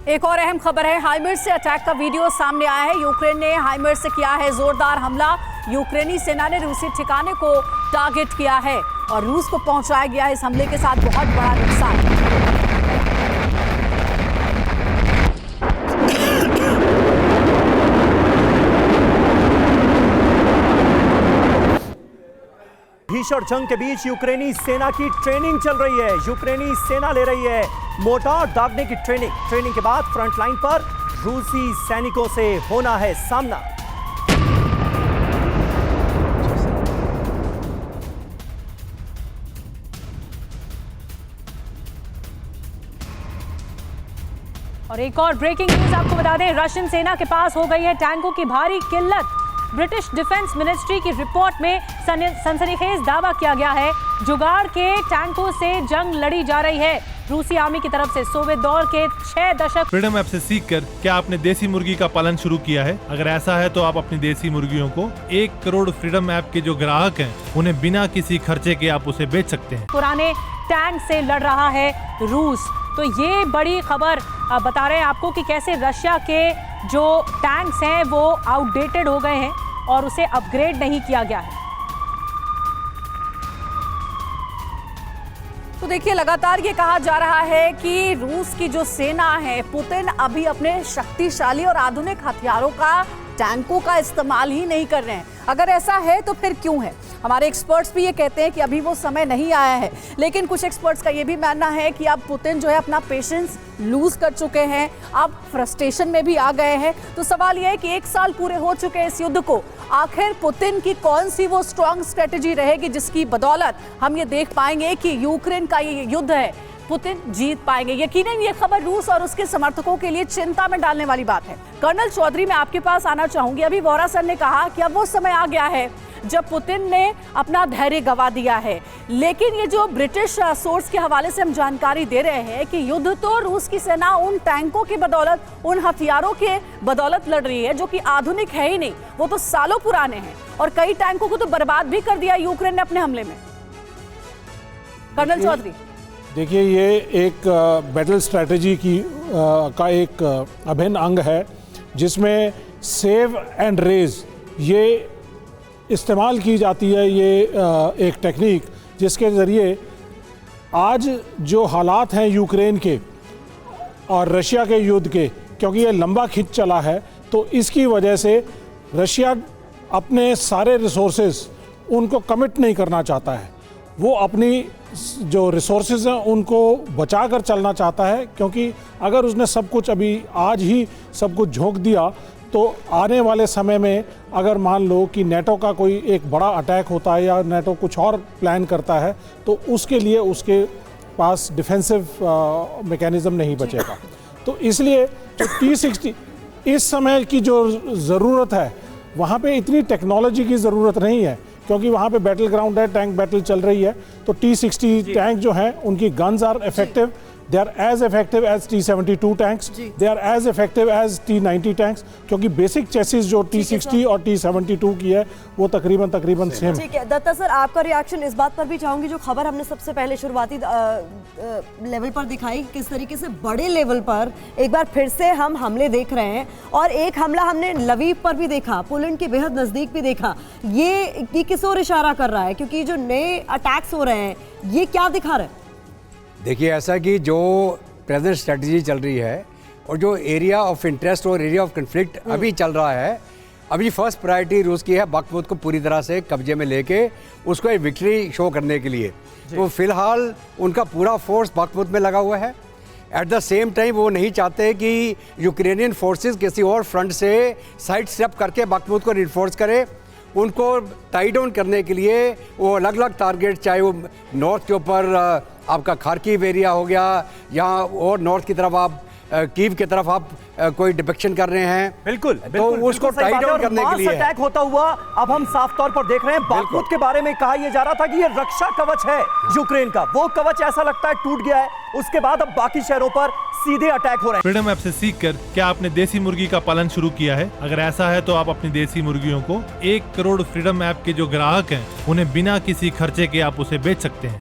एक और अहम खबर है, हाइमर्स से अटैक का वीडियो सामने आया है। यूक्रेन ने हाइमर्स से किया है जोरदार हमला। यूक्रेनी सेना ने रूसी ठिकाने को टारगेट किया है और रूस को पहुंचाया गया है इस हमले के साथ बहुत बड़ा नुकसान। भीषण जंग के बीच यूक्रेनी सेना की ट्रेनिंग चल रही है। यूक्रेनी सेना ले रही है मोर्टार दागने की ट्रेनिंग के बाद फ्रंट लाइन पर रूसी सैनिकों से होना है सामना। और एक और ब्रेकिंग न्यूज आपको बता दें, रशियन सेना के पास हो गई है टैंकों की भारी किल्लत। ब्रिटिश डिफेंस मिनिस्ट्री की रिपोर्ट में सनसनीखेज दावा किया गया है, जुगाड़ के टैंकों से जंग लड़ी जा रही है रूसी आर्मी की तरफ से। सोवियत दौर के 6 दशक फ्रीडम ऐप से सीखकर क्या आपने देसी मुर्गी का पालन शुरू किया है? अगर ऐसा है तो आप अपनी देसी मुर्गियों को 1 करोड़ फ्रीडम ऐप के जो ग्राहक हैं उन्हें बिना किसी खर्चे के आप उसे बेच सकते हैं। पुराने टैंक से लड़ रहा है रूस। तो ये बड़ी खबर बता रहे हैं आपको कि कैसे रशिया के जो टैंक्स हैं वो आउटडेटेड हो गए हैं और उसे अपग्रेड नहीं किया गया है। तो देखिए, लगातार ये कहा जा रहा है कि रूस की जो सेना है, पुतिन अभी अपने शक्तिशाली और आधुनिक हथियारों का, टैंकों का इस्तेमाल ही नहीं कर रहे हैं। अगर ऐसा है तो फिर क्यों है? हमारे एक्सपर्ट्स भी ये कहते हैं कि अभी वो समय नहीं आया है, लेकिन कुछ एक्सपर्ट्स का ये भी मानना है कि अब पुतिन जो है अपना पेशेंस लूज कर चुके हैं, अब फ्रस्ट्रेशन में भी आ गए हैं। तो सवाल ये है कि 1 साल पूरे हो चुके हैं इस युद्ध को, आखिर पुतिन की कौन सी वो स्ट्रॉन्ग स्ट्रेटेजी रहेगी जिसकी बदौलत हम ये देख पाएंगे कि यूक्रेन का ये युद्ध है पुतिन जीत पाएंगे। यकीनन ये खबर रूस और उसके समर्थकों के लिए चिंता में डालने वाली बात है। कर्नल चौधरी, मैं आपके पास आना चाहूंगी। अभी वोरा सर ने कहा कि अब वो समय आ गया है जब पुतिन ने अपना धैर्य गंवा दिया है, लेकिन ये जो ब्रिटिश सोर्स के हवाले से हम जानकारी दे रहे हैं कि युद्ध तो रूस की सेना उन टैंकों की बदौलत, उन हथियारों के बदौलत लड़ रही है जो कि आधुनिक है ही नहीं, वो तो सालों पुराने हैं और कई टैंकों को तो बर्बाद भी कर दिया यूक्रेन ने अपने हमले में। कर्नल चौधरी, देखिए, ये एक बैटल स्ट्रैटेजी की का एक अभिन्न अंग है जिसमें सेव एंड रेज ये इस्तेमाल की जाती है। ये एक टेक्निक जिसके ज़रिए आज जो हालात हैं यूक्रेन के और रशिया के युद्ध के, क्योंकि ये लंबा खिंच चला है, तो इसकी वजह से रशिया अपने सारे रिसोर्सेज उनको कमिट नहीं करना चाहता है। वो अपनी जो रिसोर्सेज हैं उनको बचा कर चलना चाहता है, क्योंकि अगर उसने सब कुछ अभी आज ही सब कुछ झोंक दिया तो आने वाले समय में अगर मान लो कि नेटो का कोई एक बड़ा अटैक होता है या नेटो कुछ और प्लान करता है तो उसके लिए उसके पास डिफेंसिव मैकेनिज्म नहीं बचेगा। तो इसलिए जो T-60 इस समय की जो ज़रूरत है, वहाँ पे इतनी टेक्नोलॉजी की ज़रूरत नहीं है, क्योंकि वहाँ पे बैटल ग्राउंड है, टैंक बैटल चल रही है। तो T-60 टैंक जो हैं उनकी guns are effective, they are as effective as T-72 tanks, they are as effective as T-90 tanks, क्योंकि बेसिक चेसिस जो T-60 और T-72 की है वो तकरीबन सेम। ठीक है दत्ता सर, आपका रिएक्शन इस बात पर भी चाहूंगी, जो खबर हमने सबसे पहले शुरुआती लेवल पर दिखाई, किस तरीके से बड़े लेवल पर एक बार फिर से हम हमले देख रहे हैं, और एक हमला हमने लवीव पर भी देखा, पोलैंड के बेहद नजदीक भी देखा। ये किस ओर इशारा कर रहा है? क्योंकि जो नए अटैक्स हो रहे हैं ये क्या दिखा रहे हैं? देखिए, ऐसा कि जो प्रेजेंट स्ट्रेटजी चल रही है और जो एरिया ऑफ इंटरेस्ट और एरिया ऑफ कन्फ्लिक्ट अभी चल रहा है, अभी फर्स्ट प्रायोरिटी रूस की है बख्तमुत को पूरी तरह से कब्जे में लेके उसको एक विक्ट्री शो करने के लिए। तो फिलहाल उनका पूरा फोर्स बख्तमुत में लगा हुआ है। एट द सेम टाइम वो नहीं चाहते कि यूक्रेनियन फोर्सेस किसी और फ्रंट से साइड स्टेप करके बख्तमुत को रिन्फोर्स करे। उनको टाई डाउन करने के लिए वो अलग अलग टारगेट, चाहे वो नॉर्थ के ऊपर आपका खार्किव एरिया हो गया या और नॉर्थ की तरफ आप कीव की तरफ आप कोई डिपेक्शन कर रहे हैं, बिल्कुल तो उसको टाइट डाउन करने के लिए अटैक होता हुआ अब हम साफ तौर पर देख रहे हैं। बाखमुत के बारे में कहा यह जा रहा था कि ये रक्षा कवच है यूक्रेन का, वो कवच ऐसा लगता है टूट गया है। उसके बाद अब बाकी शहरों पर सीधे अटैक हो रहे हैं। फ्रीडम ऐप से सीखकर क्या आपने देसी मुर्गी का पालन शुरू किया है? अगर ऐसा है तो आप अपनी देसी मुर्गियों को 1 करोड़ फ्रीडम ऐप के जो ग्राहक हैं उन्हें बिना किसी खर्चे के आप उसे बेच सकते हैं।